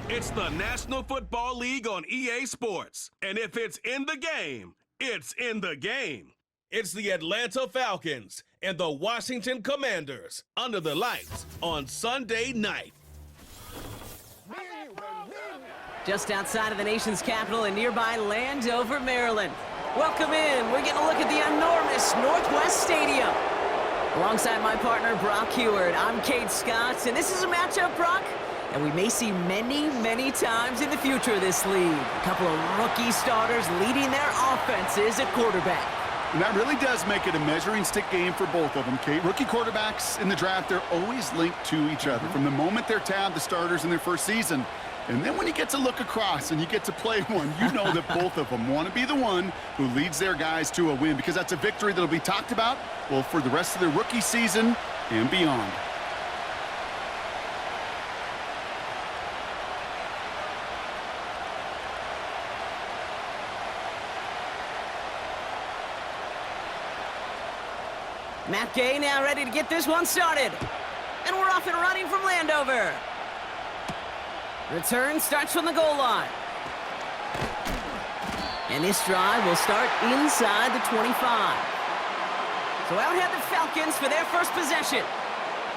It's the National Football League on EA Sports. And if it's in the game, it's in the game. It's the Atlanta Falcons and the Washington Commanders under the lights on Sunday night. Just outside of the nation's capital in nearby Landover, Maryland. Welcome in. We're getting a look at the enormous Northwest Stadium. Alongside my partner, Brock Heward, I'm Kate Scott, and this is a matchup, Brock, that we may see many, many times in the future of this league. A couple of rookie starters leading their offenses at quarterback. And that really does make it a measuring stick game for both of them, Kate. Rookie quarterbacks in the draft, they're always linked to each other. From the moment they're tabbed, the starters in their first season. And then when you get to look across and you get to play one, you know that both of them want to be the one who leads their guys to a win, because that's a victory that'll be talked about, well, for the rest of their rookie season and beyond. Matt Gay now ready to get this one started. And we're off and running from Landover. Return starts from the goal line. And this drive will start inside the 25. So out head the Falcons for their first possession.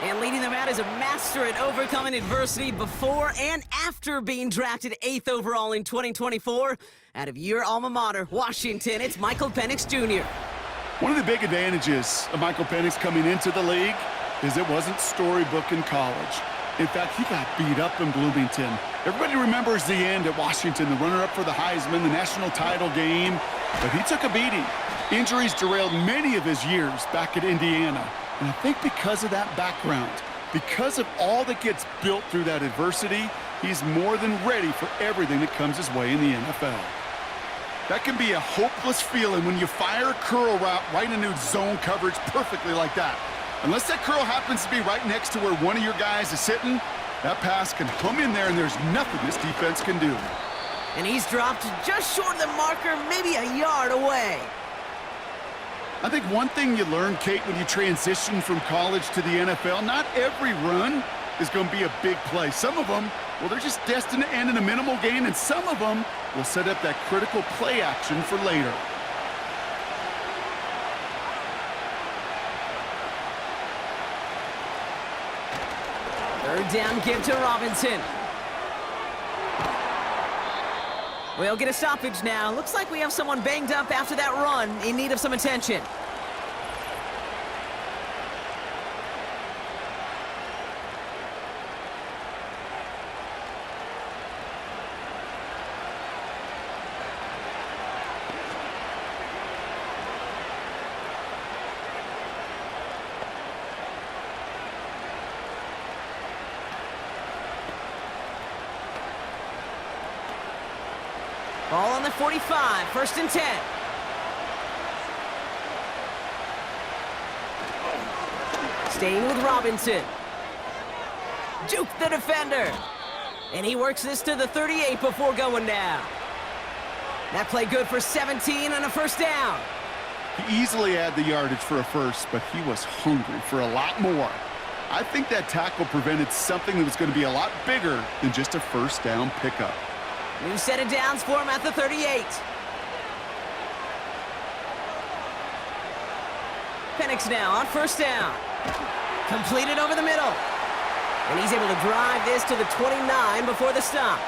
And leading them out is a master at overcoming adversity before and after being drafted 8th overall in 2024. Out of your alma mater, Washington, it's Michael Penix Jr. One of the big advantages of Michael Penix coming into the league is it wasn't storybook in college. In fact, he got beat up in Bloomington. Everybody remembers the end at Washington, the runner-up for the Heisman, the national title game, but he took a beating. Injuries derailed many of his years back at Indiana. And I think because of that background, because of all that gets built through that adversity, he's more than ready for everything that comes his way in the NFL. That can be a hopeless feeling when you fire a curl route right into zone coverage perfectly like that. Unless that curl happens to be right next to where one of your guys is sitting, that pass can hum in there and there's nothing this defense can do. And he's dropped just short of the marker, maybe a yard away. I think one thing you learn, Kate, when you transition from college to the NFL, not every run is going to be a big play. Some of them, well, they're just destined to end in a minimal gain, and some of them will set up that critical play action for later. Third down give to Robinson. We'll get a stoppage now. Looks like we have someone banged up after that run, in need of some attention. Ball on the 45, 1st and 10. Staying with Robinson. Juke the defender. And he works this to the 38 before going down. That play good for 17 and a first down. He easily had the yardage for a first, but he was hungry for a lot more. I think that tackle prevented something that was going to be a lot bigger than just a first down pickup. New set of downs for him at the 38. Penix now on first down. Completed over the middle. And he's able to drive this to the 29 before the stop.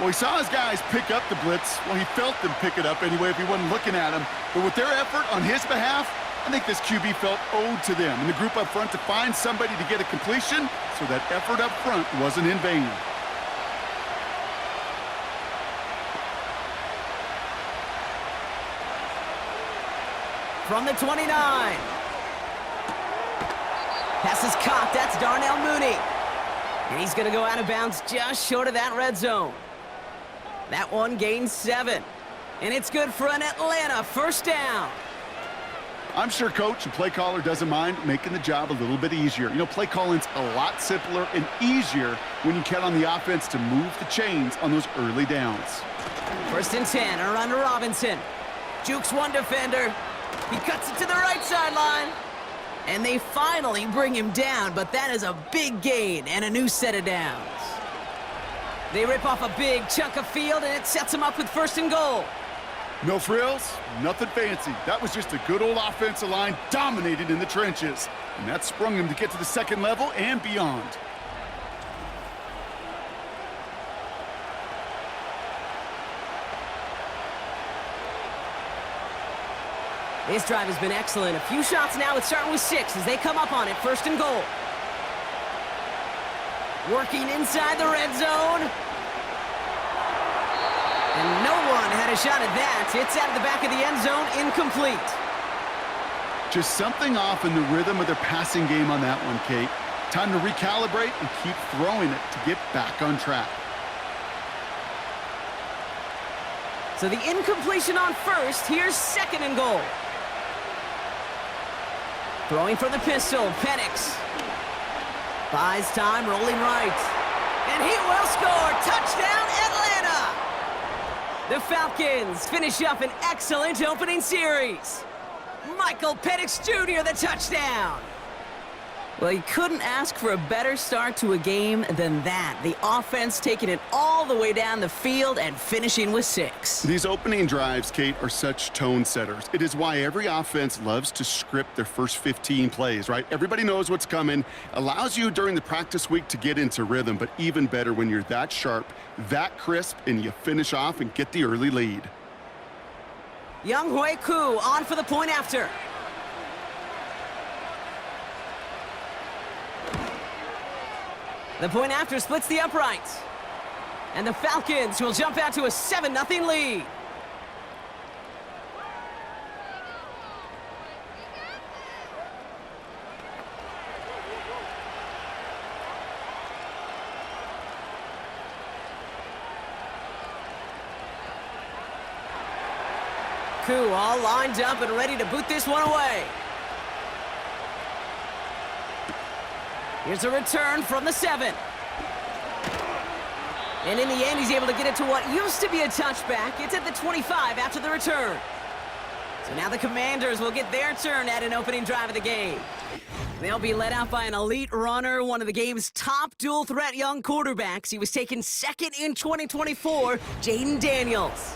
Well, he saw his guys pick up the blitz. Well, he felt them pick it up anyway if he wasn't looking at him. But with their effort on his behalf, I think this QB felt owed to them and the group up front to find somebody to get a completion, so that effort up front wasn't in vain. From the 29. Pass is caught. That's Darnell Mooney. And he's going to go out of bounds just short of that red zone. That one gains 7. And it's good for an Atlanta first down. I'm sure coach and play caller doesn't mind making the job a little bit easier. You know, play calling's a lot simpler and easier when you count on the offense to move the chains on those early downs. 1st and 10, a run to Robinson. Jukes one defender. He cuts it to the right sideline. And they finally bring him down, but that is a big gain and a new set of downs. They rip off a big chunk of field, and it sets them up with 1st and goal. No frills, nothing fancy. That was just a good old offensive line dominated in the trenches. And that sprung him to get to the 2nd level and beyond. This drive has been excellent. A few shots now. It's starting with 6 as they come up on it. 1st and goal. Working inside the red zone. And no one had a shot at that. It's out of the back of the end zone, incomplete. Just something off in the rhythm of their passing game on that one, Kate. Time to recalibrate and keep throwing it to get back on track. So the incompletion on 1st. Here's 2nd and goal. Throwing for the pistol, Penix. Buys time, rolling right. And he will score. Touchdown, Atlanta! The Falcons finish up an excellent opening series. Michael Penix Jr., the touchdown. Well, you couldn't ask for a better start to a game than that. The offense taking it all the way down the field and finishing with 6. These opening drives, Kate, are such tone setters. It is why every offense loves to script their first 15 plays, right? Everybody knows what's coming. Allows you during the practice week to get into rhythm, but even better when you're that sharp, that crisp, and you finish off and get the early lead. Younghoe Koo on for the point after. The point after splits the uprights. And the Falcons will jump out to a 7-0 lead. Koo all lined up and ready to boot this one away. Here's a return from the 7. And in the end, he's able to get it to what used to be a touchback. It's at the 25 after the return. So now the Commanders will get their turn at an opening drive of the game. They'll be led out by an elite runner, one of the game's top dual-threat young quarterbacks. He was taken 2nd in 2024, Jaden Daniels.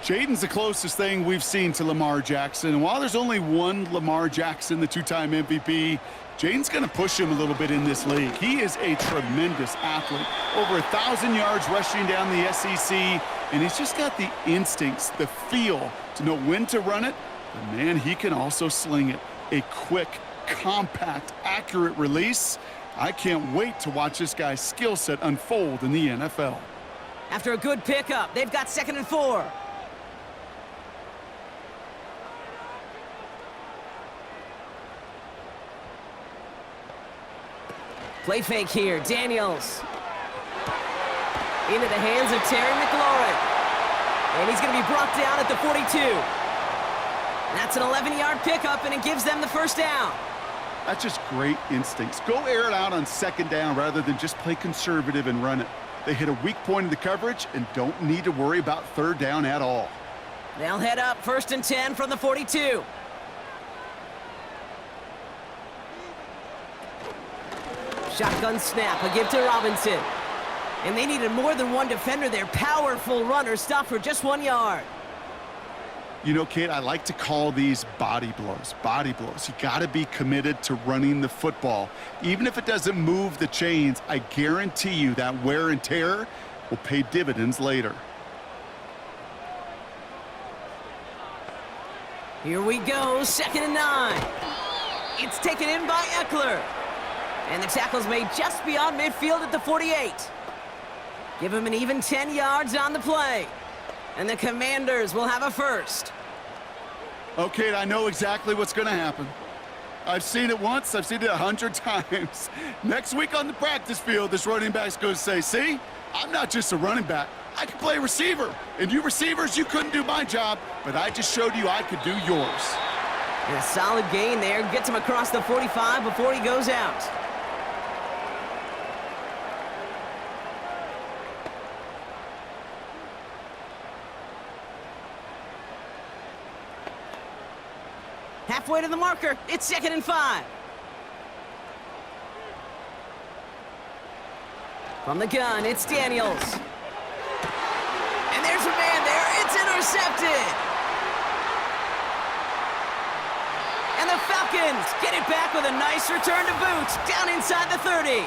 Jaden's the closest thing we've seen to Lamar Jackson. And while there's only one Lamar Jackson, the 2-time MVP, Jaden's going to push him a little bit in this league. He is a tremendous athlete. Over 1,000 yards rushing down the SEC, and he's just got the instincts, the feel to know when to run it. But man, he can also sling it. A quick, compact, accurate release. I can't wait to watch this guy's skill set unfold in the NFL. After a good pickup, they've got 2nd and 4. Play fake here, Daniels. Into the hands of Terry McLaurin. And he's going to be brought down at the 42. That's an 11-yard pickup, and it gives them the 1st down. That's just great instincts. Go air it out on 2nd down rather than just play conservative and run it. They hit a weak point in the coverage and don't need to worry about 3rd down at all. They'll head up 1st and 10 from the 42. Shotgun snap, a give to Robinson. And they needed more than one defender. Their powerful runner stopped for just 1 yard. You know, Kate, I like to call these body blows. Body blows. You got to be committed to running the football. Even if it doesn't move the chains, I guarantee you that wear and tear will pay dividends later. Here we go, 2nd and 9. It's taken in by Eckler. And the tackle's made just beyond midfield at the 48. Give him an even 10 yards on the play. And the Commanders will have a 1st. Okay, I know exactly what's going to happen. I've seen it once. I've seen it 100 times. Next week on the practice field, this running back's going to say, see, I'm not just a running back. I can play receiver. And you receivers, you couldn't do my job, but I just showed you I could do yours. And a solid gain there. Gets him across the 45 before he goes out. Halfway to the marker. It's 2nd and 5. From the gun, it's Daniels. And there's a man there. It's intercepted. And the Falcons get it back with a nice return to boot down inside the 30.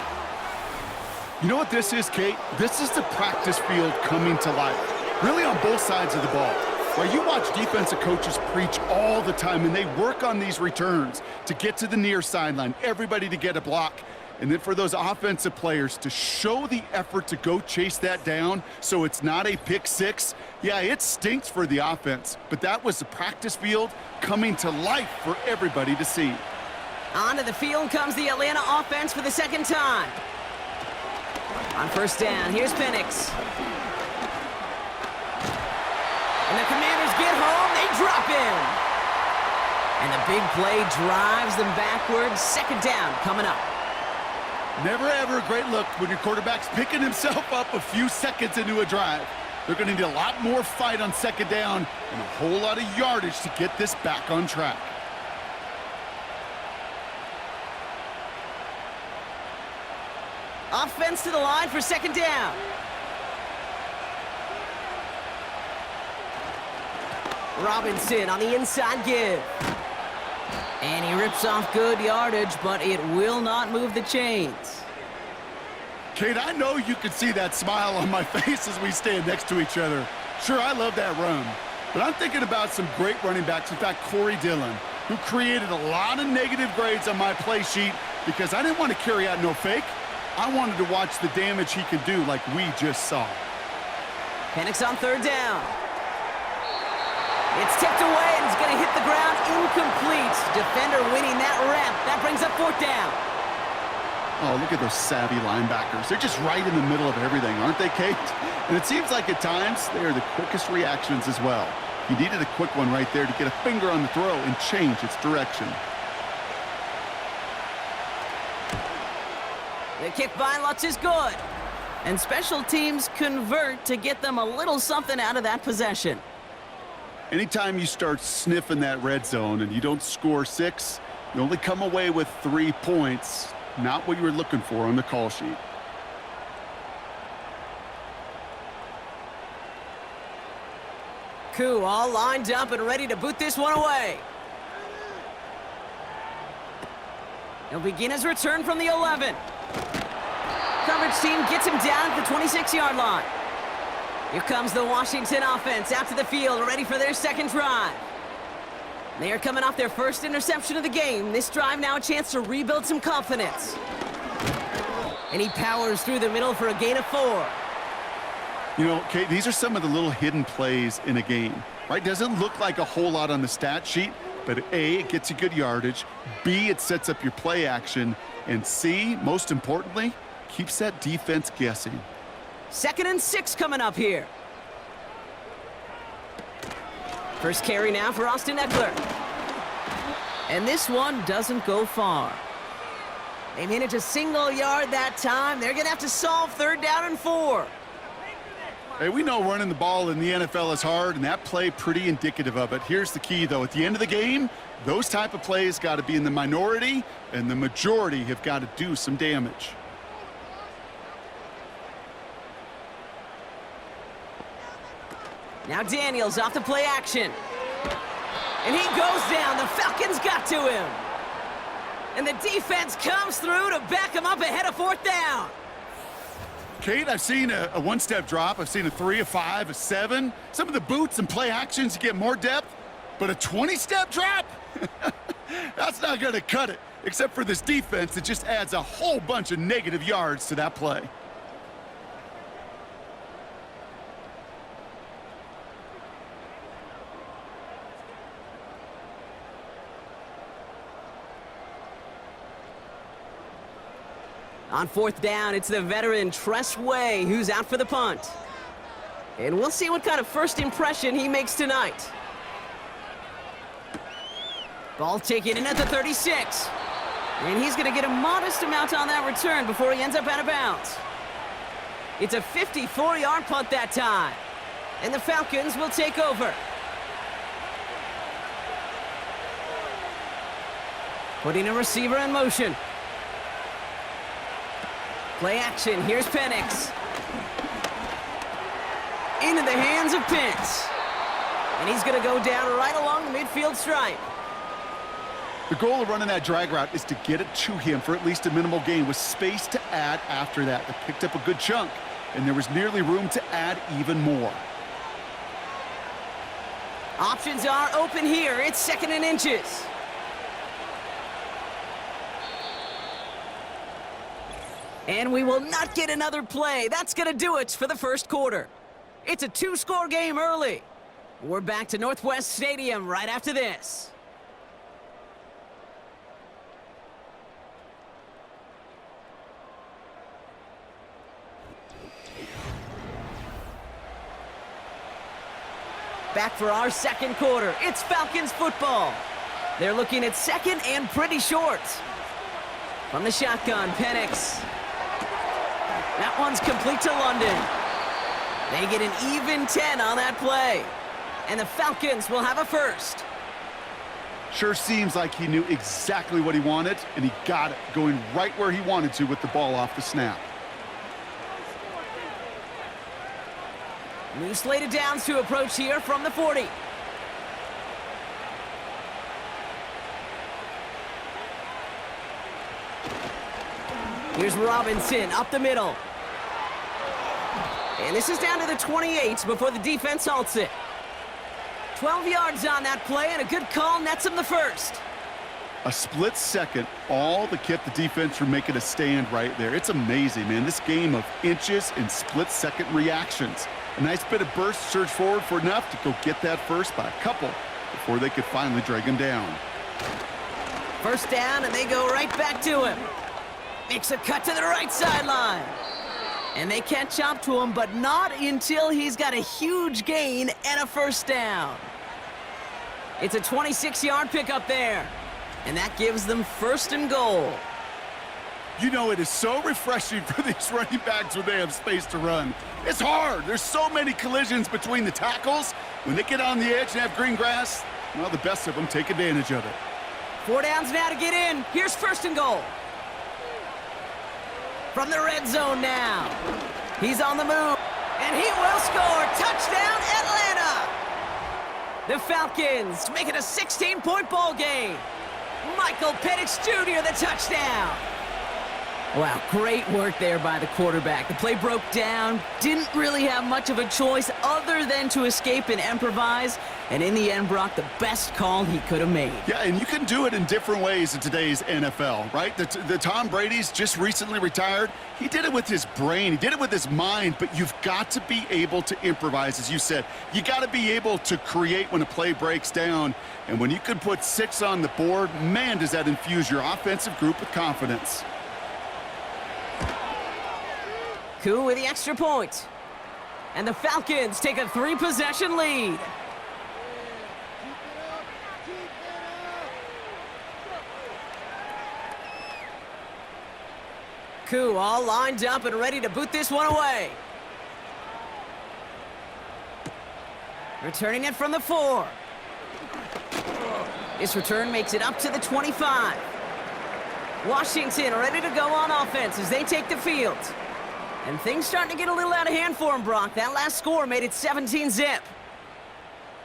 You know what this is, Kate? This is the practice field coming to life, really on both sides of the ball. Well, you watch defensive coaches preach all the time, and they work on these returns to get to the near sideline, everybody to get a block. And then for those offensive players to show the effort to go chase that down so it's not a pick six, yeah, it stinks for the offense. But that was the practice field coming to life for everybody to see. Onto the field comes the Atlanta offense for the second time. On first down, here's Penix. And the Commanders get home, they drop in. And the big play drives them backwards. Second down coming up. Never ever a great look when your quarterback's picking himself up a few seconds into a drive. They're going to need a lot more fight on second down and a whole lot of yardage to get this back on track. Offense to the line for second down. Robinson on the inside give. And he rips off good yardage, but it will not move the chains. Kate, I know you can see that smile on my face as we stand next to each other. Sure, I love that run, but I'm thinking about some great running backs. In fact, Corey Dillon, who created a lot of negative grades on my play sheet because I didn't want to carry out no fake. I wanted to watch the damage he could do like we just saw. Penix on third down. It's tipped away and it's going to hit the ground incomplete. Defender winning that rep. That brings up fourth down. Oh, look at those savvy linebackers. They're just right in the middle of everything, aren't they, Kate? And it seems like at times they are the quickest reactions as well. You needed a quick one right there to get a finger on the throw and change its direction. The kick by Lutz is good. And special teams convert to get them a little something out of that possession. Anytime you start sniffing that red zone and you don't score 6, you only come away with 3 points. Not what you were looking for on the call sheet. Koo all lined up and ready to boot this one away. He'll begin his return from the 11. Coverage team gets him down at the 26-yard line. Here comes the Washington offense out to the field, ready for their second drive. They are coming off their first interception of the game. This drive now a chance to rebuild some confidence. And he powers through the middle for a gain of 4. You know, Kate, these are some of the little hidden plays in a game, right? Doesn't look like a whole lot on the stat sheet, but A, it gets you good yardage. B, it sets up your play action. And C, most importantly, keeps that defense guessing. 2nd and 6 coming up here. First carry now for Austin Eckler. And this one doesn't go far. They manage a single yard that time. They're going to have to solve 3rd down and 4. Hey, we know running the ball in the NFL is hard, and that play pretty indicative of it. Here's the key, though. At the end of the game, those type of plays got to be in the minority, and the majority have got to do some damage. Now Daniels off the play action. And he goes down. The Falcons got to him. And the defense comes through to back him up ahead of 4th down. Kate, I've seen a one-step drop. I've seen a 3, a 5, a 7. Some of the boots and play actions, you get more depth. But a 20-step drop? That's not going to cut it. Except for this defense, it just adds a whole bunch of negative yards to that play. On 4th down, it's the veteran Tress Way who's out for the punt. And we'll see what kind of first impression he makes tonight. Ball taken in at the 36. And he's going to get a modest amount on that return before he ends up out of bounds. It's a 54-yard punt that time. And the Falcons will take over. Putting a receiver in motion. Play action. Here's Penix. Into the hands of Pitts. And he's going to go down right along the midfield stripe. The goal of running that drag route is to get it to him for at least a minimal gain with space to add after that. They picked up a good chunk, and there was nearly room to add even more. Options are open here. It's 2nd and inches. And we will not get another play. That's going to do it for the first quarter. It's a 2-score game early. We're back to Northwest Stadium right after this. Back for our second quarter. It's Falcons football. They're looking at 2nd and pretty short. From the shotgun, Penix. That one's complete to London. They get an even 10 on that play. And the Falcons will have a first. Sure seems like he knew exactly what he wanted, and he got it, going right where he wanted to with the ball off the snap. New slate of downs to approach here from the 40. Here's Robinson up the middle. And this is down to the 28 before the defense halts it. 12 yards on that play, and a good call nets him the first. A split second, all that kept the defense from making a stand right there. It's amazing, man. This game of inches and split-second reactions. A nice bit of burst, surge forward for enough to go get that first by a couple before they could finally drag him down. First down, and they go right back to him. Makes a cut to the right sideline. And they catch up to him, but not until he's got a huge gain and a first down. It's a 26-yard pickup there. And that gives them 1st and goal. You know, it is so refreshing for these running backs when they have space to run. It's hard. There's so many collisions between the tackles. When they get on the edge and have green grass, well, the best of them take advantage of it. 4 downs now to get in. Here's 1st and goal. From the red zone now. He's on the move. And he will score. Touchdown, Atlanta! The Falcons make it a 16-point ball game. Michael Penix Jr. the touchdown. Wow, great work there by the quarterback. The play broke down, didn't really have much of a choice other than to escape and improvise, and in the end, Brock, the best call he could have made. Yeah, and you can do it in different ways in today's NFL, right? The Tom Brady's just recently retired. He did it with his brain. He did it with his mind, but you've got to be able to improvise, as you said. You got to be able to create when a play breaks down, and when you can put 6 on the board, man, does that infuse your offensive group with confidence. Koo with the extra point. And the Falcons take a 3-possession lead. Koo all lined up and ready to boot this one away. Returning it from the 4. This return makes it up to the 25. Washington ready to go on offense as they take the field. And things starting to get a little out of hand for him, Brock. That last score made it 17-zip.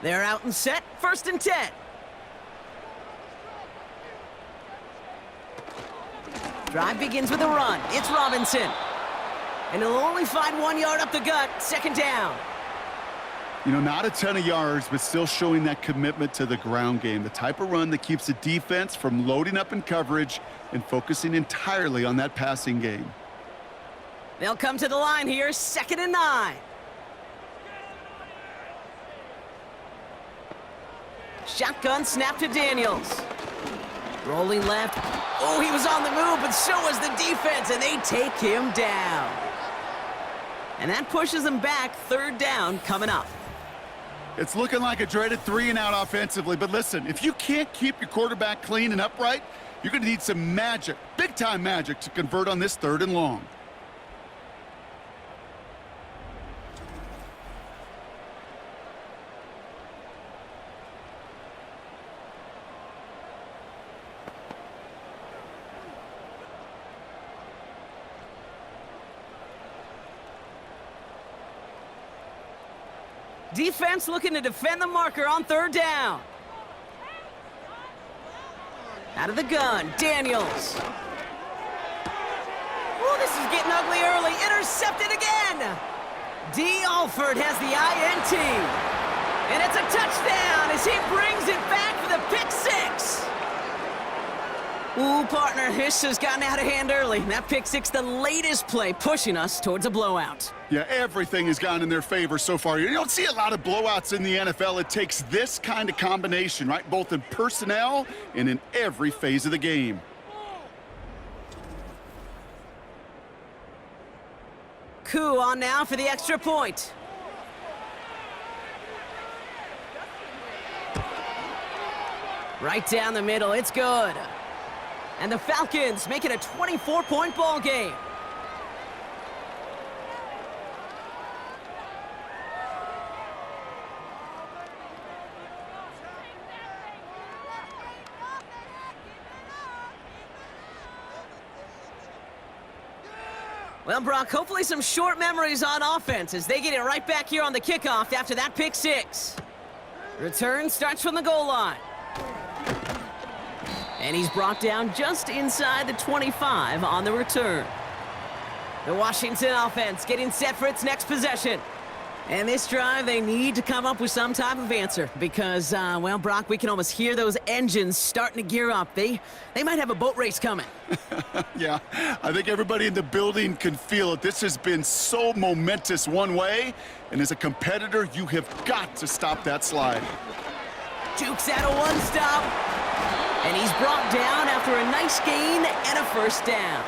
They're out and set, 1st and 10. Drive begins with a run. It's Robinson. And he'll only find 1 yard up the gut, 2nd down. You know, not a ton of yards, but still showing that commitment to the ground game. The type of run that keeps the defense from loading up in coverage and focusing entirely on that passing game. They'll come to the line here, 2nd and 9. Shotgun snap to Daniels. Rolling left. Oh, he was on the move, but so was the defense, and they take him down. And that pushes them back, 3rd down coming up. It's looking like a dreaded 3-and-out offensively, but listen, if you can't keep your quarterback clean and upright, you're going to need some magic, big-time magic, to convert on this 3rd and long. Defense looking to defend the marker on 3rd down. Out of the gun, Daniels. Oh, this is getting ugly early. Intercepted again. D. Alford has the INT. And it's a touchdown as he brings it back for the pick 6. Ooh, partner, this has gotten out of hand early. That pick 6, the latest play, pushing us towards a blowout. Yeah, everything has gone in their favor so far. You don't see a lot of blowouts in the NFL. It takes this kind of combination, right? Both in personnel and in every phase of the game. Coup on now for the extra point. Right down the middle, it's good. And the Falcons make it a 24-point ball game. Well, Brock, hopefully some short memories on offense as they get it right back here on the kickoff after that pick 6. Return starts from the goal line. And he's brought down just inside the 25 on the return. The Washington offense getting set for its next possession. And this drive, they need to come up with some type of answer because, well, Brock, we can almost hear those engines starting to gear up. They might have a boat race coming. Yeah, I think everybody in the building can feel it. This has been so momentous one way, and as a competitor, you have got to stop that slide. Jukes out a one-stop, and he's brought down after a nice gain and a 1st down.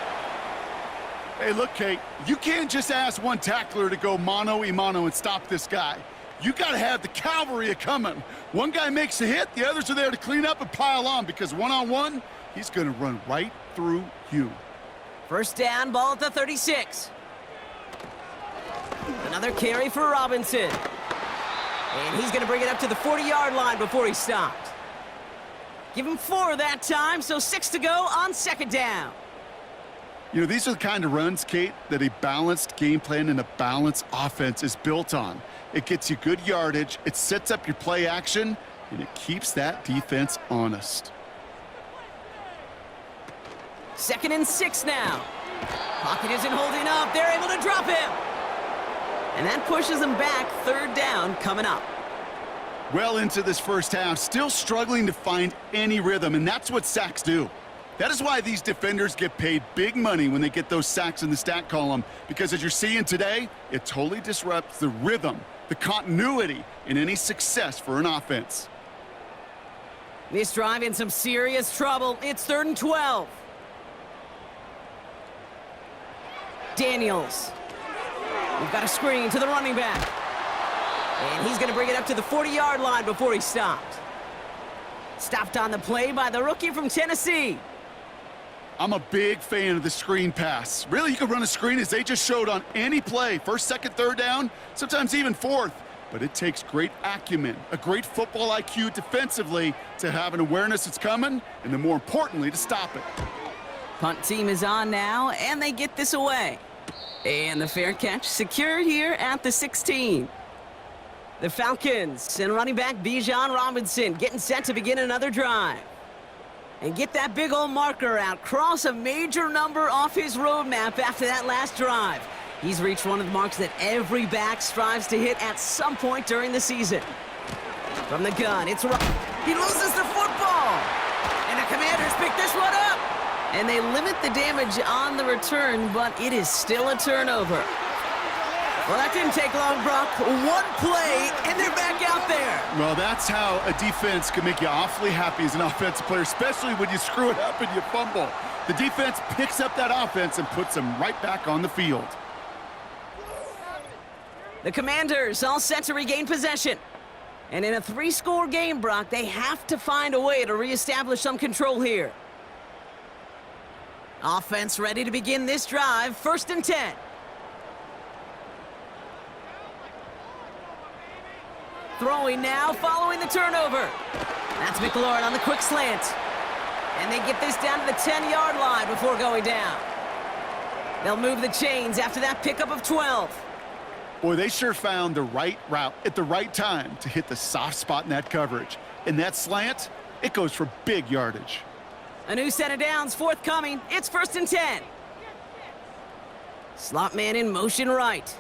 Hey, look, Kate, you can't just ask one tackler to go mano-a-mano and stop this guy. You got to have the cavalry coming. One guy makes a hit, the others are there to clean up and pile on because one-on-one, he's going to run right through you. 1st down, ball at the 36. Another carry for Robinson. And he's going to bring it up to the 40-yard line before he stopped. Give him 4 that time, so 6 to go on 2nd down. You know, these are the kind of runs, Kate, that a balanced game plan and a balanced offense is built on. It gets you good yardage, it sets up your play action, and it keeps that defense honest. 2nd and 6 now. Pocket isn't holding up. They're able to drop him. And that pushes them back. 3rd down coming up. Well into this first half, still struggling to find any rhythm, and that's what sacks do. That is why these defenders get paid big money when they get those sacks in the stat column, because as you're seeing today, it totally disrupts the rhythm, the continuity, and any success for an offense. This drive in some serious trouble. It's 3rd and 12. Daniels. We've got a screen to the running back. And he's going to bring it up to the 40-yard line before he stopped. Stopped on the play by the rookie from Tennessee. I'm a big fan of the screen pass. Really, you can run a screen as they just showed on any play. 1st, 2nd, 3rd down, sometimes even 4th. But it takes great acumen, a great football IQ defensively to have an awareness it's coming, and then more importantly, to stop it. Punt team is on now, and they get this away. And the fair catch secured here at the 16. The Falcons and running back Bijan Robinson getting set to begin another drive. And get that big old marker out. Cross a major number off his roadmap after that last drive. He's reached one of the marks that every back strives to hit at some point during the season. From the gun, it's he loses the football. And the Commanders pick this one up. And they limit the damage on the return, but it is still a turnover. Well, that didn't take long, Brock. One play, and they're back out there. Well, that's how a defense can make you awfully happy as an offensive player, especially when you screw it up and you fumble. The defense picks up that offense and puts them right back on the field. The Commanders all set to regain possession. And in a 3-score game, Brock, they have to find a way to reestablish some control here. Offense ready to begin this drive. 1st and 10. Throwing now, following the turnover. That's McLaurin on the quick slant. And they get this down to the 10-yard line before going down. They'll move the chains after that pickup of 12. Boy, they sure found the right route at the right time to hit the soft spot in that coverage. And that slant, it goes for big yardage. A new set of downs forthcoming. It's 1st and 10. Slot man in motion right.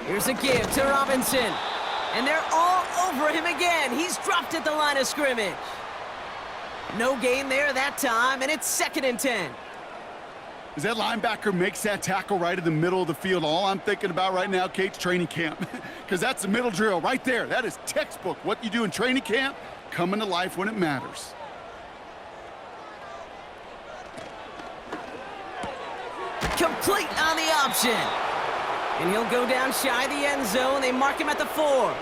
Here's a give to Robinson. And they're all over him again. He's dropped at the line of scrimmage. No gain there that time, and it's 2nd and 10. As that linebacker makes that tackle right in the middle of the field, all I'm thinking about right now, Kate's training camp. Because that's the middle drill right there. That is textbook. What you do in training camp, coming to life when it matters. Complete on the option. And he'll go down shy of the end zone. They mark him at the 4.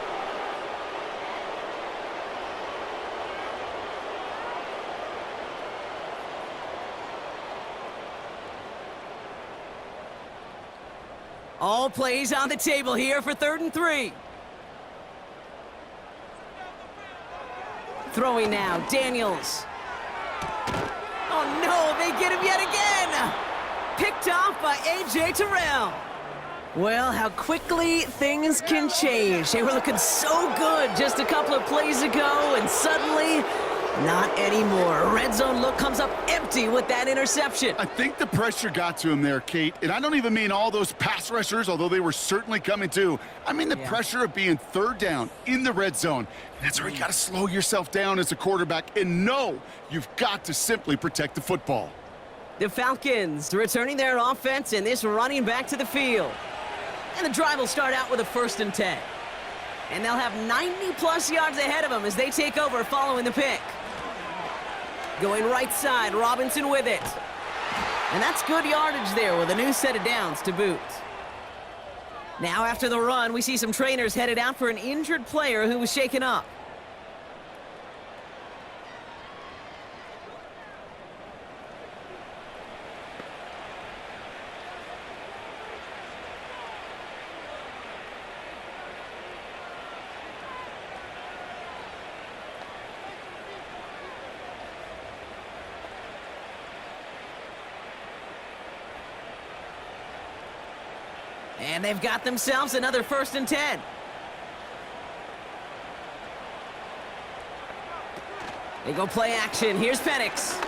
All plays on the table here for 3rd and 3. Throwing now, Daniels. Oh no, they get him yet again! Picked off by A.J. Terrell. Well, how quickly things can change. They were looking so good just a couple of plays ago, and suddenly, not anymore. A red zone look comes up empty with that interception. I think the pressure got to him there, Kate. And I don't even mean all those pass rushers, although they were certainly coming too. I mean the pressure of being 3rd down in the red zone. That's where you got to slow yourself down as a quarterback and know you've got to simply protect the football. The Falcons returning their offense and this running back to the field. And the drive will start out with a 1st and 10. And they'll have 90-plus yards ahead of them as they take over following the pick. Going right side, Robinson with it. And that's good yardage there with a new set of downs to boot. Now after the run, we see some trainers headed out for an injured player who was shaken up. And they've got themselves another 1st and 10. They go play action. Here's Penix.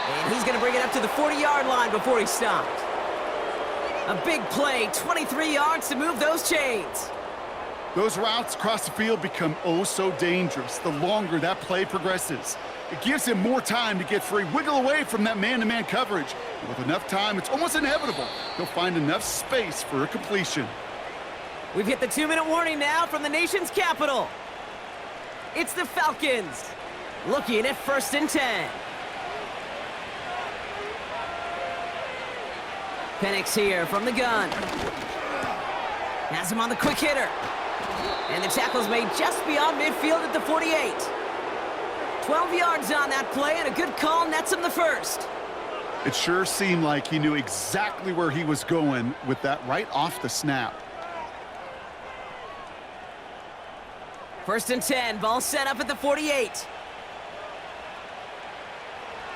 And he's going to bring it up to the 40-yard line before he stopped. A big play, 23 yards to move those chains. Those routes across the field become oh so dangerous the longer that play progresses. It gives him more time to get free, wiggle away from that man-to-man coverage. And with enough time, it's almost inevitable he'll find enough space for a completion. We've hit the 2-minute warning now from the nation's capital. It's the Falcons looking at 1st and 10. Penix here from the gun. Has him on the quick hitter. And the tackle's made just beyond midfield at the 48. 12 yards on that play, and a good call nets him the 1st. It sure seemed like he knew exactly where he was going with that right off the snap. 1st and 10, ball set up at the 48.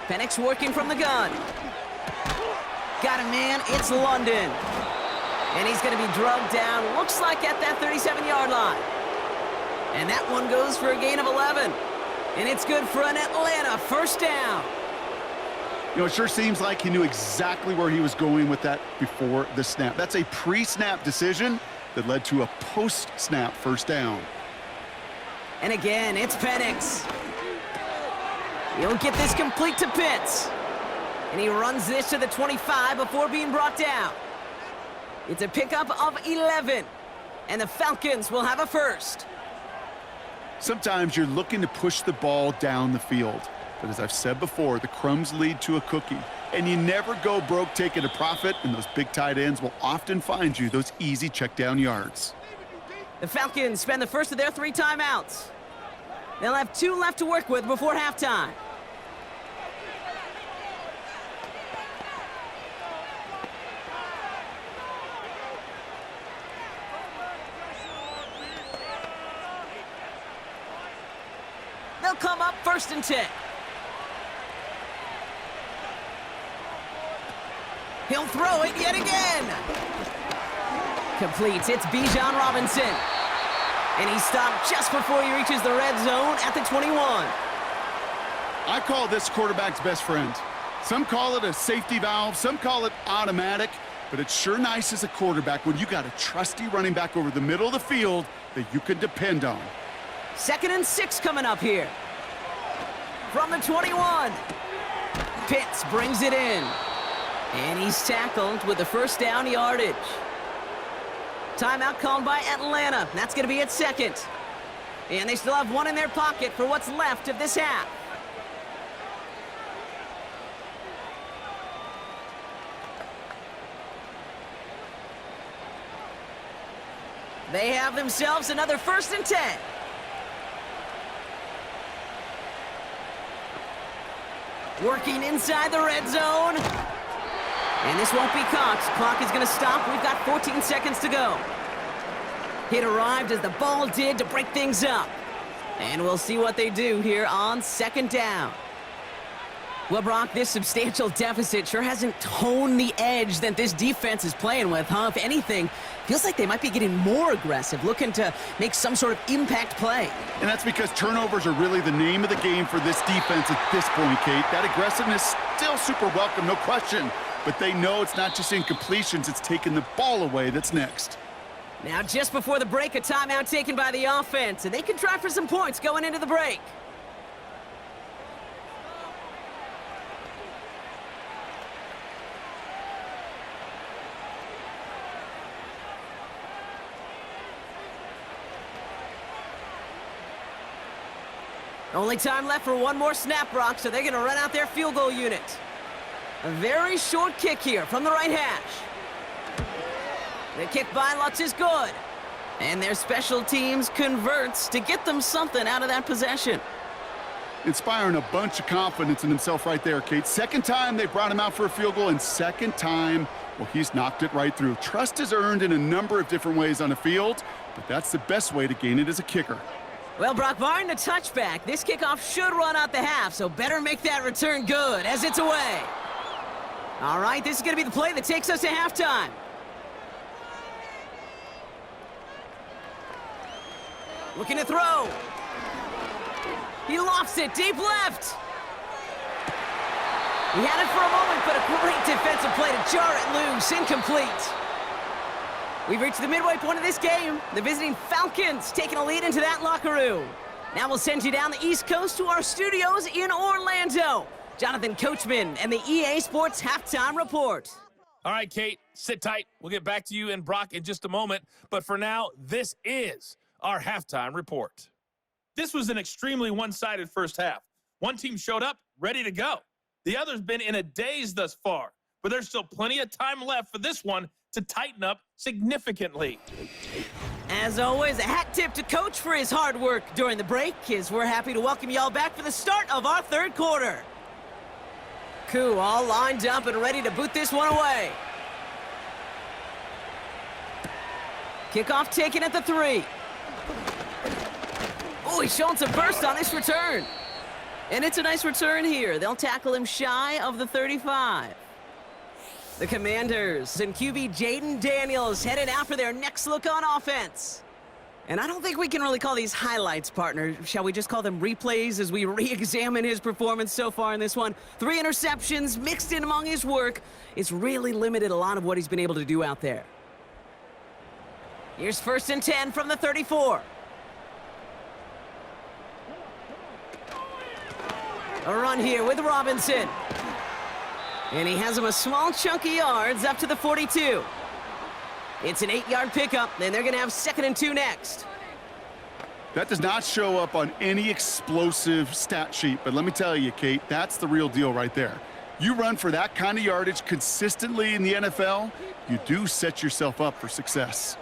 Penix working from the gun. Got him, man. It's London. And he's going to be drugged down, looks like at that 37-yard line. And that one goes for a gain of 11. And it's good for an Atlanta 1st down. You know, it sure seems like he knew exactly where he was going with that before the snap. That's a pre-snap decision that led to a post-snap 1st down. And again, it's Penix. He'll get this complete to Pitts. And he runs this to the 25 before being brought down. It's a pickup of 11. And the Falcons will have a 1st. Sometimes you're looking to push the ball down the field. But as I've said before, the crumbs lead to a cookie. And you never go broke taking a profit, and those big tight ends will often find you those easy check down yards. The Falcons spend the first of their 3 timeouts. They'll have 2 left to work with before halftime. They'll come up 1st and 10. He'll throw it yet again. Completes. It's Bijan Robinson. And he's stopped just before he reaches the red zone at the 21. I call this quarterback's best friend. Some call it a safety valve, some call it automatic, but it's sure nice as a quarterback when you got a trusty running back over the middle of the field that you can depend on. 2nd and 6 coming up here. From the 21. Pitts brings it in. And he's tackled with the first down yardage. Timeout called by Atlanta. That's going to be at 2nd. And they still have one in their pocket for what's left of this half. They have themselves another 1st and 10. Working inside the red zone. And this won't be caught. Clock is going to stop. We've got 14 seconds to go. Hit arrived as the ball did to break things up. And we'll see what they do here on 2nd down. Well, Brock, this substantial deficit sure hasn't toned the edge that this defense is playing with, huh? If anything, feels like they might be getting more aggressive, looking to make some sort of impact play. And that's because turnovers are really the name of the game for this defense at this point, Kate. That aggressiveness still super welcome, no question. But they know it's not just incompletions, it's taking the ball away that's next. Now, just before the break, a timeout taken by the offense, and they can try for some points going into the break. Only time left for one more snap, Brock, so they're going to run out their field goal unit. A very short kick here from the right hash. The kick by Lutz is good. And their special teams converts to get them something out of that possession. Inspiring a bunch of confidence in himself right there, Kate. 2nd time they brought him out for a field goal, and 2nd time, well, he's knocked it right through. Trust is earned in a number of different ways on the field, but that's the best way to gain it as a kicker. Well, Brock, barring the touchback, this kickoff should run out the half, so better make that return good as it's away. All right, this is going to be the play that takes us to halftime. Looking to throw. He lofts it deep left. He had it for a moment, but a great defensive play to jar it loose. Incomplete. We've reached the midway point of this game. The visiting Falcons taking a lead into that locker room. Now we'll send you down the East Coast to our studios in Orlando. Jonathan Coachman and the EA Sports Halftime Report. All right, Kate, sit tight. We'll get back to you and Brock in just a moment. But for now, this is our halftime report. This was an extremely one-sided first half. One team showed up, ready to go. The other's been in a daze thus far, but there's still plenty of time left for this one to tighten up significantly. As always, a hat tip to Coach for his hard work during the break, as we're happy to welcome y'all back for the start of our 3rd quarter. Koo all lined up and ready to boot this one away. Kickoff taken at the 3. Oh, he's showing some burst on this return. And it's a nice return here. They'll tackle him shy of the 35. The Commanders and QB Jaden Daniels headed out for their next look on offense. And I don't think we can really call these highlights, partner. Shall we just call them replays as we re-examine his performance so far in this one? 3 interceptions mixed in among his work. It's really limited a lot of what he's been able to do out there. Here's 1st and 10 from the 34. A run here with Robinson. And he has him a small chunk of yards up to the 42. It's an 8-yard pickup, and they're going to have 2nd and 2 next. That does not show up on any explosive stat sheet, but let me tell you, Kate, that's the real deal right there. You run for that kind of yardage consistently in the NFL, you do set yourself up for success.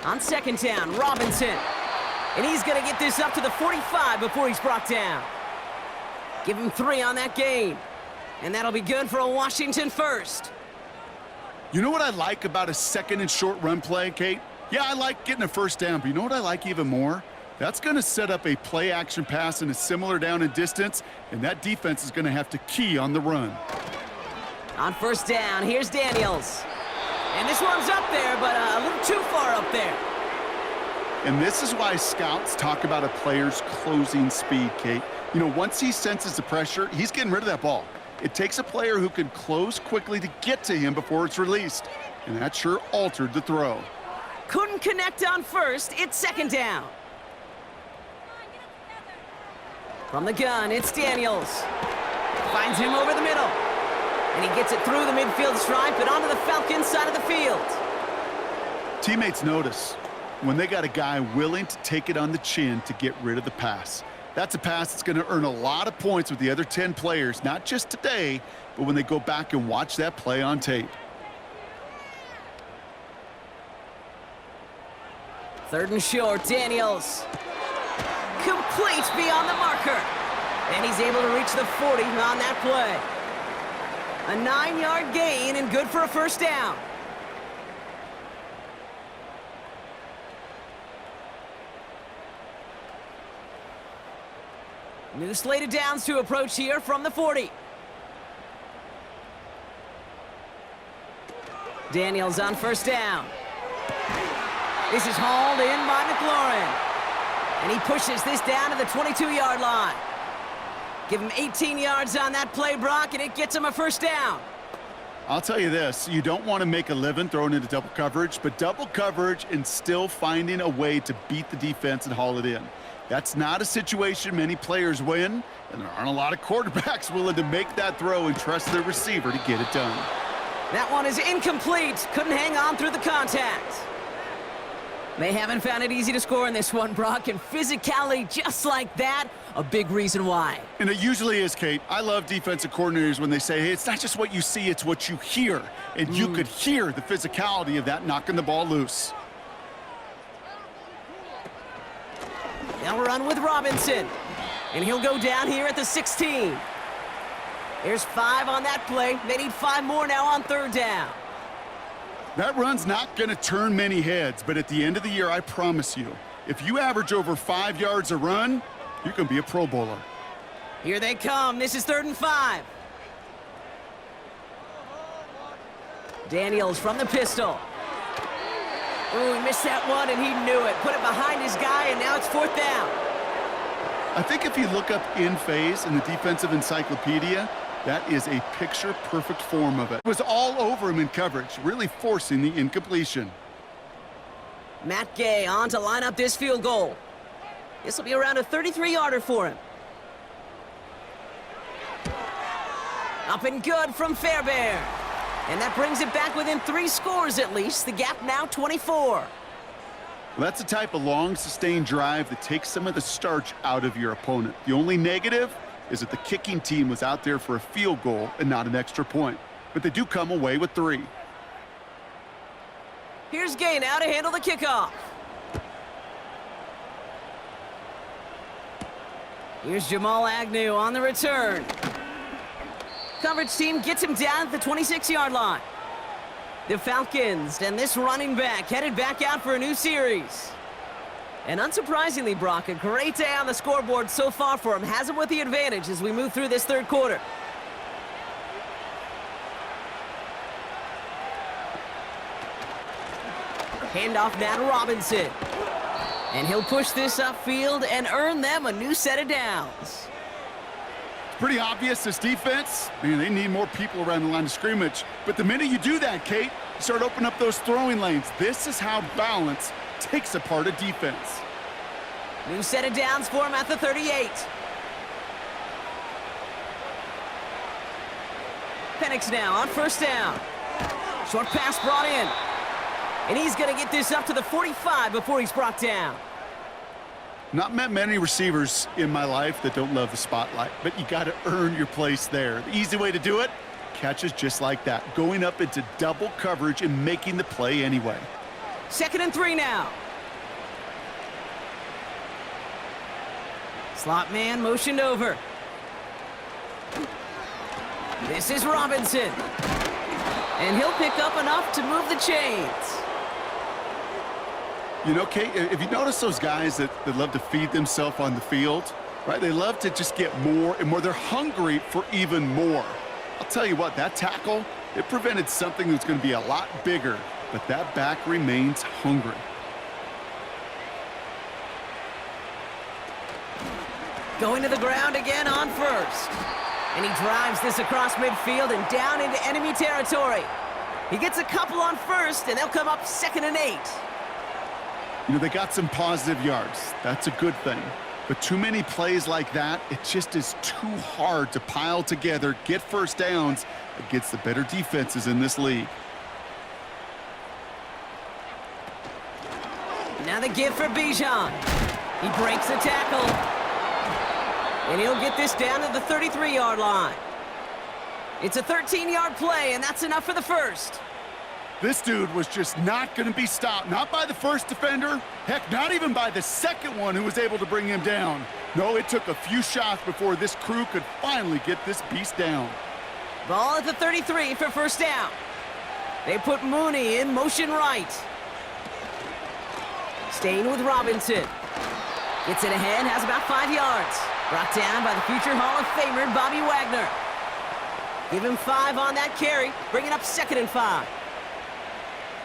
On 2nd down, Robinson. And he's going to get this up to the 45 before he's brought down. Give him 3 on that game. And that'll be good for a Washington first. You know what I like about a 2nd and short run play, Kate? Yeah, I like getting a 1st down, but you know what I like even more? That's going to set up a play-action pass in a similar down and distance, and that defense is going to have to key on the run. On first down, here's Daniels. And this one's up there, but a little too far up there. And this is why scouts talk about a player's closing speed, Kate. You know, once he senses the pressure, he's getting rid of that ball. It takes a player who can close quickly to get to him before it's released. And that sure altered the throw. Couldn't connect on first. It's second down. From the gun, it's Daniels. Finds him over the middle. And he gets it through the midfield stripe and onto the Falcons side of the field. Teammates notice when they got a guy willing to take it on the chin to get rid of the pass. That's a pass that's going to earn a lot of points with the other 10 players, not just today, but when they go back and watch that play on tape. Third and short, Daniels. Complete beyond the marker. And he's able to reach the 40 on that play. A 9-yard gain and good for a first down. New slate of downs to approach here from the 40. Daniels on first down. This is hauled in by McLaurin. And he pushes this down to the 22-yard line. Give him 18 yards on that play, Brock, and it gets him a first down. I'll tell you this, you don't want to make a living throwing into double coverage, but double coverage and still finding a way to beat the defense and haul it in. That's not a situation many players win, and there aren't a lot of quarterbacks willing to make that throw and trust their receiver to get it done. That one is incomplete. Couldn't hang on through the contact. They haven't found it easy to score in this one, Brock, and physicality just like that, a big reason why. And it usually is, Kate. I love defensive coordinators when they say, hey, it's not just what you see, it's what you hear. And you could hear the physicality of that knocking the ball loose. They'll run with Robinson, and he'll go down here at the 16. There's 5 on that play. They need 5 more now on third down. That run's not going to turn many heads, but at the end of the year, I promise you, if you average over 5 yards a run, you're going to be a Pro Bowler. Here they come. This is 3rd and 5. Daniels from the pistol. Ooh, he missed that one, and he knew it. Put it behind his guy, and now it's 4th down. I think if you look up in phase in the defensive encyclopedia, that is a picture-perfect form of it. It was all over him in coverage, really forcing the incompletion. Matt Gay on to line up this field goal. This will be around a 33-yarder for him. Up and good from Fairbairn. And that brings it back within 3 scores at least. The gap now 24. Well, that's the type of long, sustained drive that takes some of the starch out of your opponent. The only negative is that the kicking team was out there for a field goal and not an extra point. But they do come away with 3. Here's Gay now to handle the kickoff. Here's Jamal Agnew on the return. Coverage team gets him down at the 26-yard line. The Falcons and this running back headed back out for a new series. And unsurprisingly, Brock, a great day on the scoreboard so far for him. Has him with the advantage as we move through this 3rd quarter. Handoff now to Robinson. And he'll push this upfield and earn them a new set of downs. Pretty obvious, this defense, man, they need more people around the line of scrimmage. But the minute you do that, Kate, you start opening up those throwing lanes. This is how balance takes apart a defense. New set of downs for him at the 38. Penix now on first down. Short pass brought in. And he's going to get this up to the 45 before he's brought down. Not met many receivers in my life that don't love the spotlight, but you got to earn your place there. The easy way to do it, catches just like that, going up into double coverage and making the play anyway. 2nd and 3 now. Slot man motioned over. This is Robinson. And he'll pick up enough to move the chains. You know, Kate, if you notice those guys that love to feed themselves on the field, right? They love to just get more and more. They're hungry for even more. I'll tell you what, that tackle, it prevented something that's going to be a lot bigger, but that back remains hungry. Going to the ground again on first. And he drives this across midfield and down into enemy territory. He gets a couple on first, and they'll come up 2nd and 8. You know, they got some positive yards. That's a good thing. But too many plays like that, it just is too hard to pile together, get first downs against the better defenses in this league. Now the give for Bijan. He breaks the tackle. And he'll get this down to the 33-yard line. It's a 13-yard play, and that's enough for the first. This dude was just not going to be stopped. Not by the first defender. Heck, not even by the second one who was able to bring him down. No, it took a few shots before this crew could finally get this beast down. Ball at the 33 for first down. They put Mooney in motion right. Staying with Robinson. Gets it ahead, has about 5 yards. Brought down by the future Hall of Famer, Bobby Wagner. Give him 5 on that carry, bringing up 2nd and 5.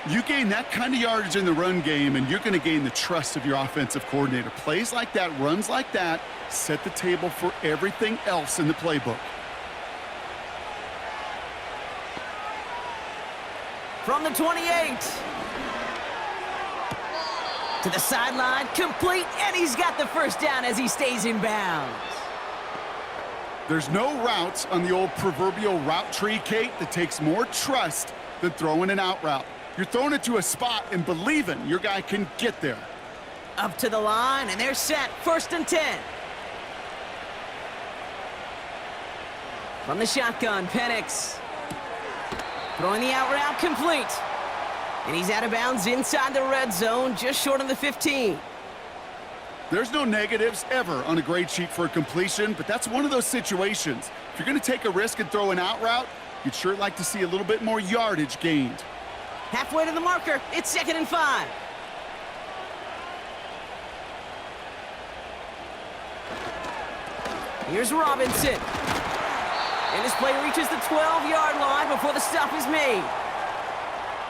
You gain that kind of yardage in the run game, and you're going to gain the trust of your offensive coordinator. Plays like that, runs like that, set the table for everything else in the playbook. From the 28. To the sideline, complete, and he's got the first down as he stays in bounds. There's no routes on the old proverbial route tree, Kate, that takes more trust than throwing an out route. You're throwing it to a spot and believing your guy can get there. Up to the line, and they're set. 1st and 10. From the shotgun, Penix. Throwing the out route complete. And he's out of bounds inside the red zone, just short of the 15. There's no negatives ever on a grade sheet for a completion, but that's one of those situations. If you're going to take a risk and throw an out route, you'd sure like to see a little bit more yardage gained. Halfway to the marker, it's 2nd and 5. Here's Robinson. And his play reaches the 12-yard line before the stop is made.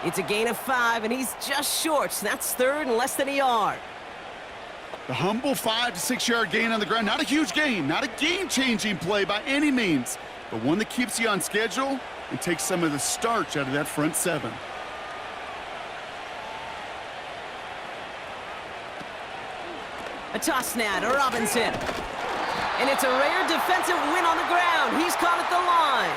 It's a gain of 5, and he's just short. So that's 3rd and less than a yard. The humble 5 to 6 yard gain on the ground. Not a huge gain, not a game-changing play by any means, but one that keeps you on schedule and takes some of the starch out of that front 7. A toss now to Robinson. And it's a rare defensive win on the ground. He's caught at the line.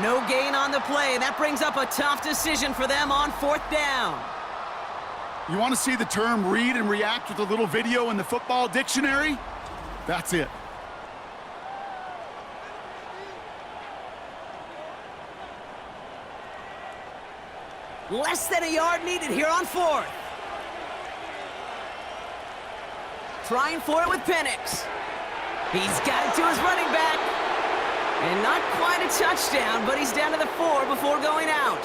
No gain on the play. That brings up a tough decision for them on 4th down. You want to see the term read and react with a little video in the football dictionary? That's it. Less than a yard needed here on 4th. Trying for it with Penix. He's got it to his running back. And not quite a touchdown, but he's down to the 4 before going out.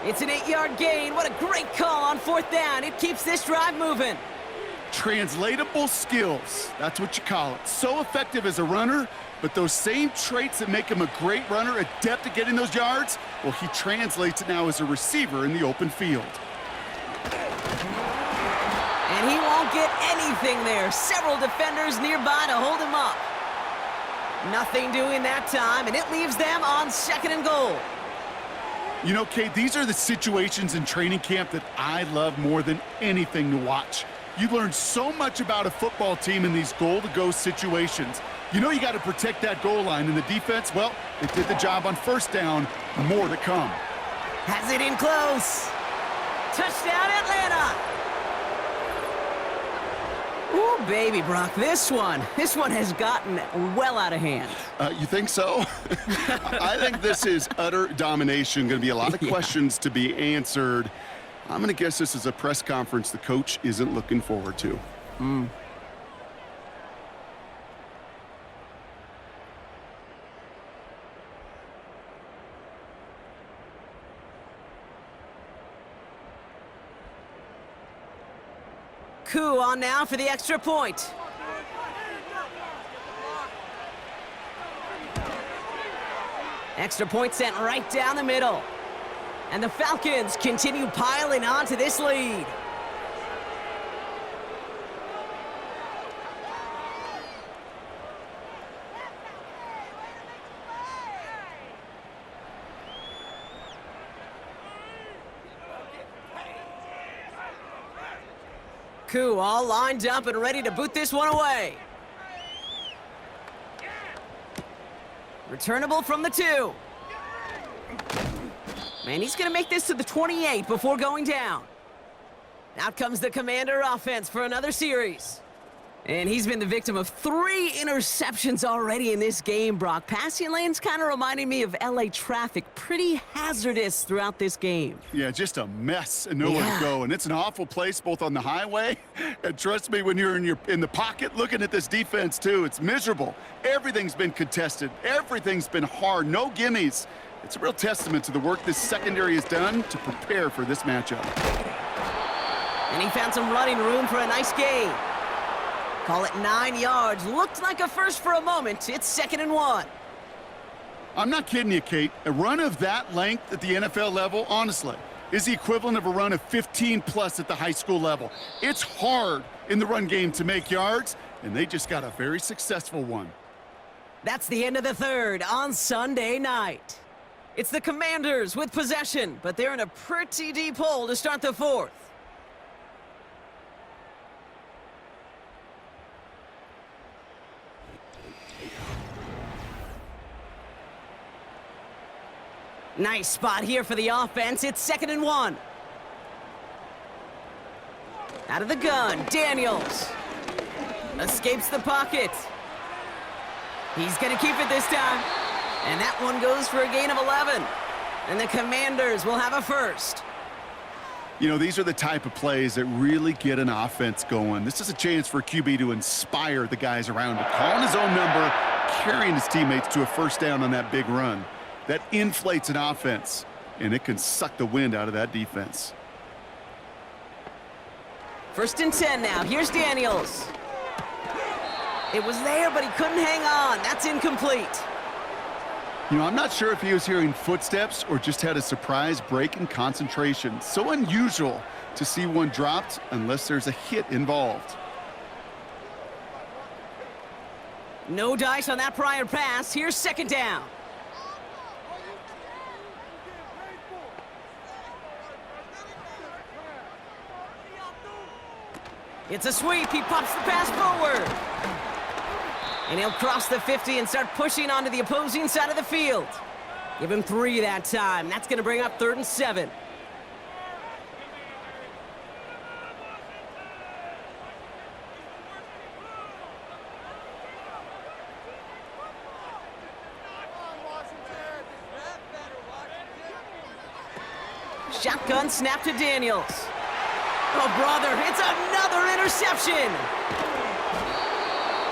It's an 8-yard gain. What a great call on 4th down. It keeps this drive moving. Translatable skills. That's what you call it. So effective as a runner, but those same traits that make him a great runner, adept at getting those yards, well, he translates it now as a receiver in the open field. And he won't get anything there. Several defenders nearby to hold him up. Nothing doing that time, and it leaves them on 2nd and goal. You know, Kate, these are the situations in training camp that I love more than anything to watch. You learn so much about a football team in these goal-to-go situations. You know you got to protect that goal line, and the defense, well, they did the job on 1st down. More to come. Has it in close. Touchdown, Atlanta. Ooh, baby, Brock, this one has gotten well out of hand. You think so? I think this is utter domination. Going to be a lot of questions to be answered. I'm going to guess this is a press conference the coach isn't looking forward to. Coup on now for the extra point. Extra point sent right down the middle. And the Falcons continue piling onto this lead. Coup all lined up and ready to boot this one away. Returnable from the 2. Man, he's going to make this to the 28 before going down. Out comes the Commander offense for another series. And he's been the victim of 3 interceptions already in this game, Brock. Passing lanes kind of reminding me of LA traffic. Pretty hazardous throughout this game. Yeah, just a mess and nowhere to go. And it's an awful place both on the highway. And trust me, when you're in the pocket looking at this defense too, it's miserable. Everything's been contested. Everything's been hard. No gimmies. It's a real testament to the work this secondary has done to prepare for this matchup. And he found some running room for a nice gain. Call it 9 yards. Looked like a first for a moment. It's 2nd and 1. I'm not kidding you, Kate. A run of that length at the NFL level, honestly, is the equivalent of a run of 15+ at the high school level. It's hard in the run game to make yards, and they just got a very successful one. That's the end of the 3rd on Sunday night. It's the Commanders with possession, but they're in a pretty deep hole to start the 4th. Nice spot here for the offense. It's 2nd and 1. Out of the gun, Daniels. Escapes the pocket. He's going to keep it this time. And that one goes for a gain of 11. And the Commanders will have a first. You know, these are the type of plays that really get an offense going. This is a chance for a QB to inspire the guys around him. Calling his own number, carrying his teammates to a first down on that big run. That inflates an offense, and it can suck the wind out of that defense. 1st and 10 now. Here's Daniels. It was there, but he couldn't hang on. That's incomplete. You know, I'm not sure if he was hearing footsteps or just had a surprise break in concentration. So unusual to see one dropped unless there's a hit involved. No dice on that prior pass. Here's 2nd down. It's a sweep. He pops the pass forward. And he'll cross the 50 and start pushing onto the opposing side of the field. Give him 3 that time. That's going to bring up 3rd and 7. Shotgun snap to Daniels. Oh, brother, it's another interception.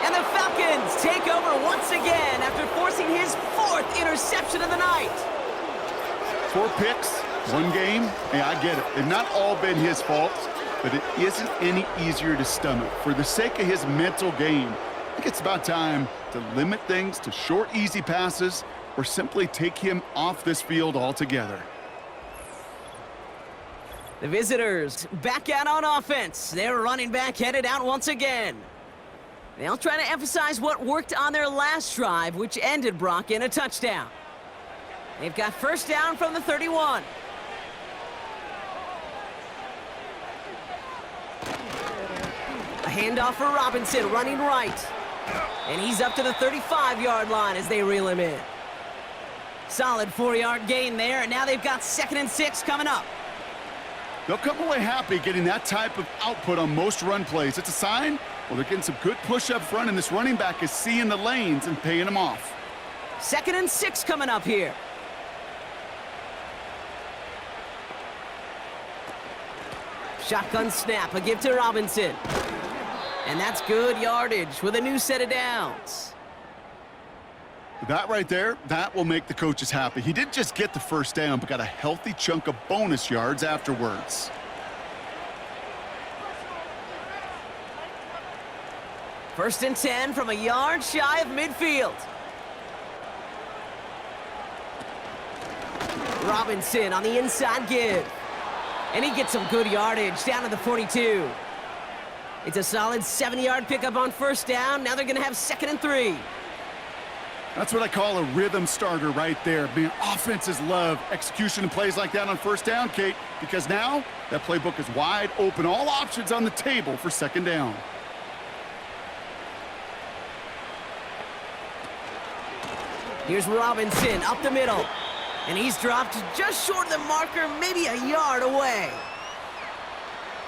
And the Falcons take over once again after forcing his 4th interception of the night. 4 picks, 1 game. Hey, I get it. They've not all been his fault, but it isn't any easier to stomach. For the sake of his mental game, I think it's about time to limit things to short, easy passes or simply take him off this field altogether. The visitors back out on offense. Their running back headed out once again. They'll try to emphasize what worked on their last drive, which ended, Brock, in a touchdown. They've got 1st down from the 31. A handoff for Robinson, running right. And he's up to the 35-yard line as they reel him in. Solid 4-yard gain there, and now they've got 2nd and 6 coming up. They'll come away happy getting that type of output on most run plays. It's a sign, well, they're getting some good push up front, and this running back is seeing the lanes and paying them off. 2nd and 6 coming up here. Shotgun snap, a give to Robinson. And that's good yardage with a new set of downs. That right there, that will make the coaches happy. He didn't just get the 1st down, but got a healthy chunk of bonus yards afterwards. First and 10 from a yard shy of midfield. Robinson on the inside give. And he gets some good yardage down to the 42. It's a solid 7-yard pickup on first down. Now they're going to have 2nd and 3. That's what I call a rhythm starter right there. Man, offenses love execution and plays like that on first down, Kate, because now that playbook is wide open. All options on the table for 2nd down. Here's Robinson up the middle. And he's dropped just short of the marker, maybe a yard away.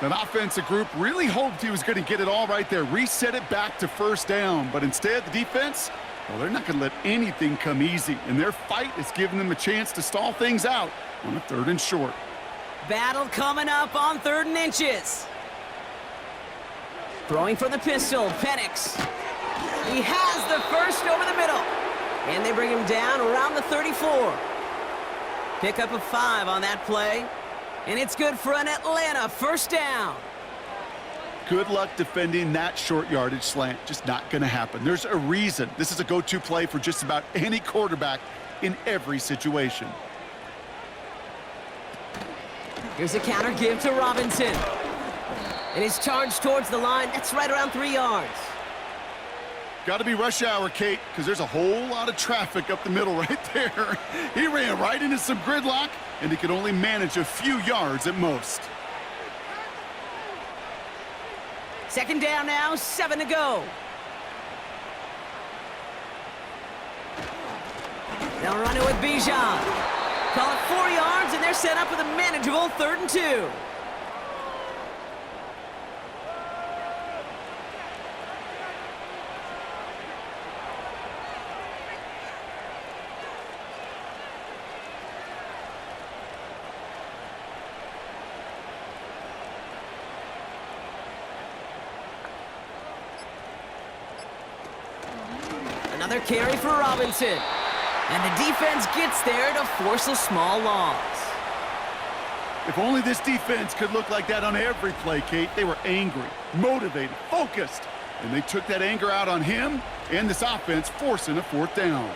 That offensive group really hoped he was going to get it all right there, reset it back to first down. But instead, the defense, well, they're not going to let anything come easy. And their fight is giving them a chance to stall things out on a 3rd and short. Battle coming up on 3rd and inches. Throwing for the pistol, Penix. He has the first over the middle. And they bring him down around the 34. Pickup of 5 on that play. And it's good for an Atlanta first down. Good luck defending that short yardage slant. Just not going to happen. There's a reason this is a go-to play for just about any quarterback in every situation. Here's a counter give to Robinson. And his charge towards the line, that's right around 3 yards. Got to be rush hour, Kate, because there's a whole lot of traffic up the middle right there. He ran right into some gridlock, and he could only manage a few yards at most. 2nd down now, 7 to go. They'll run it with Bijan. Call it 4 yards, and they're set up with a manageable 3rd and 2. Another carry for Robinson. And the defense gets there to force a small loss. If only this defense could look like that on every play, Kate. They were angry, motivated, focused, and they took that anger out on him and this offense, forcing a 4th down.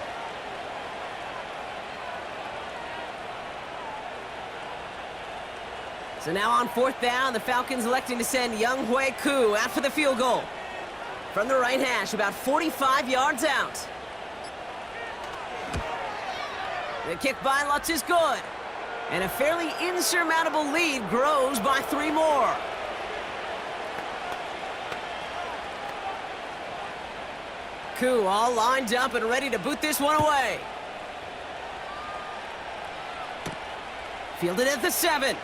So now on 4th down, the Falcons electing to send Young-Hoe Koo out for the field goal. From the right hash, about 45 yards out. The kick by Lutz is good. And a fairly insurmountable lead grows by 3 more. Koo all lined up and ready to boot this one away. Fielded at the 7.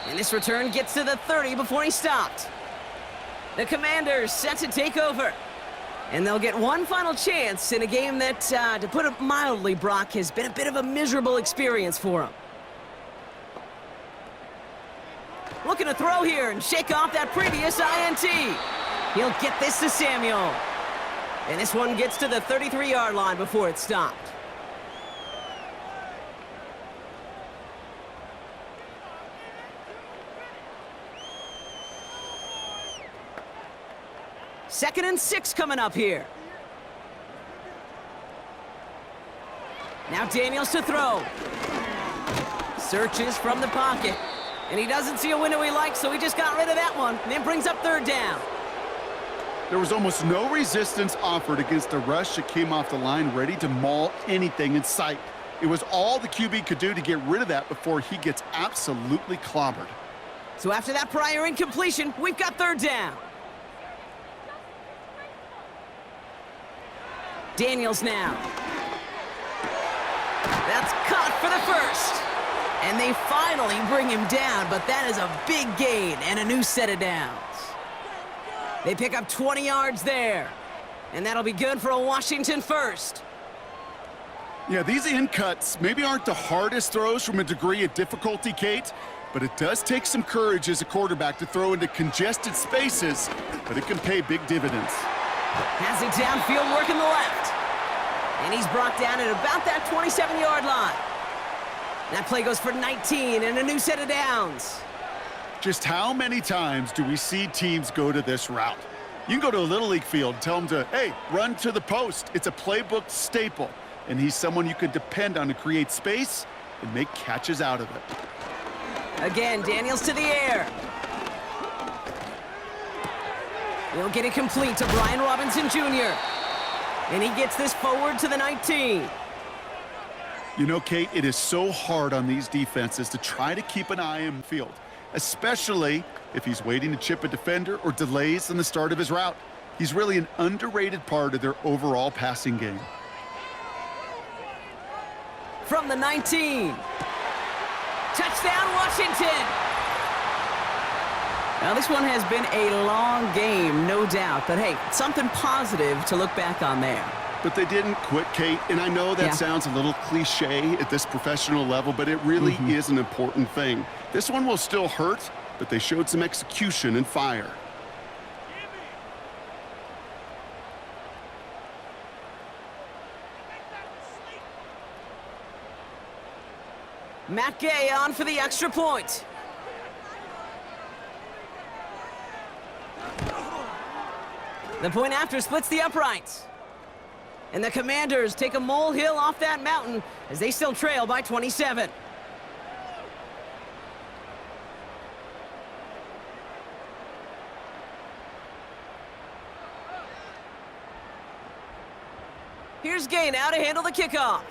And this return gets to the 30 before he stopped. The Commanders set to take over. And they'll get one final chance in a game that, to put it mildly, Brock, has been a bit of a miserable experience for them. Looking to throw here and shake off that previous INT. He'll get this to Samuel. And this one gets to the 33-yard line before it's stopped. Second and 6 coming up here. Now Daniels to throw. Searches from the pocket. And he doesn't see a window he likes, so he just got rid of that one. And then brings up 3rd down. There was almost no resistance offered against a rush that came off the line ready to maul anything in sight. It was all the QB could do to get rid of that before he gets absolutely clobbered. So after that prior incompletion, we've got 3rd down. Daniels now. That's caught for the first. And they finally bring him down, but that is a big gain and a new set of downs. They pick up 20 yards there. And that'll be good for a Washington first. Yeah, these in cuts maybe aren't the hardest throws from a degree of difficulty, Kate, but it does take some courage as a quarterback to throw into congested spaces, but it can pay big dividends. Has it downfield working the left. And he's brought down at about that 27-yard line. That play goes for 19 and a new set of downs. Just how many times do we see teams go to this route? You can go to a Little League field and tell them to, hey, run to the post. It's a playbook staple, and he's someone you can depend on to create space and make catches out of it. Again, Daniels to the air. He'll get it complete to Brian Robinson Jr. And he gets this forward to the 19. You know, Kate, it is so hard on these defenses to try to keep an eye on the field, especially if he's waiting to chip a defender or delays in the start of his route. He's really an underrated part of their overall passing game. From the 19. Touchdown, Washington! Now, this one has been a long game, no doubt, but hey, something positive to look back on there. But they didn't quit, Kate, and I know that sounds a little cliche at this professional level, but it really is an important thing. This one will still hurt, but they showed some execution and fire. Matt Gay on for the extra point. The point after splits the uprights. And the Commanders take a molehill off that mountain as they still trail by 27. Here's Gay now to handle the kickoff.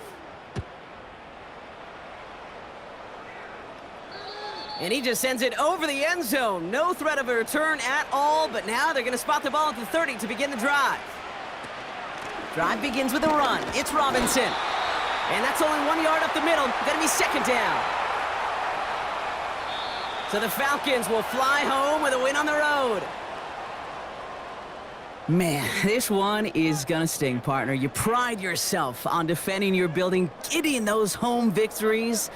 And he just sends it over the end zone. No threat of a return at all, but now they're going to spot the ball at the 30 to begin the drive. Drive begins with a run. It's Robinson. And that's only 1 yard up the middle. Going to be second down. So the Falcons will fly home with a win on the road. Man, this one is going to sting, partner. You pride yourself on defending your building, getting those home victories.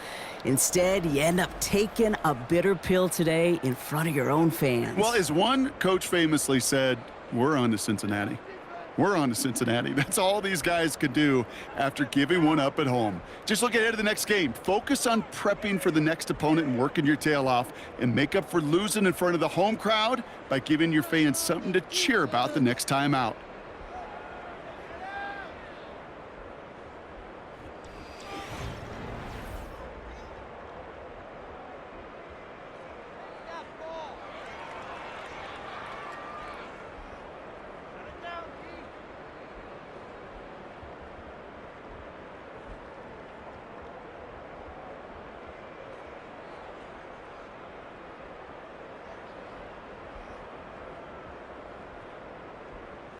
Instead, you end up taking a bitter pill today in front of your own fans. Well, as one coach famously said, we're on to Cincinnati. We're on to Cincinnati. That's all these guys could do after giving one up at home. Just look ahead to the next game. Focus on prepping for the next opponent and working your tail off, and make up for losing in front of the home crowd by giving your fans something to cheer about the next time out.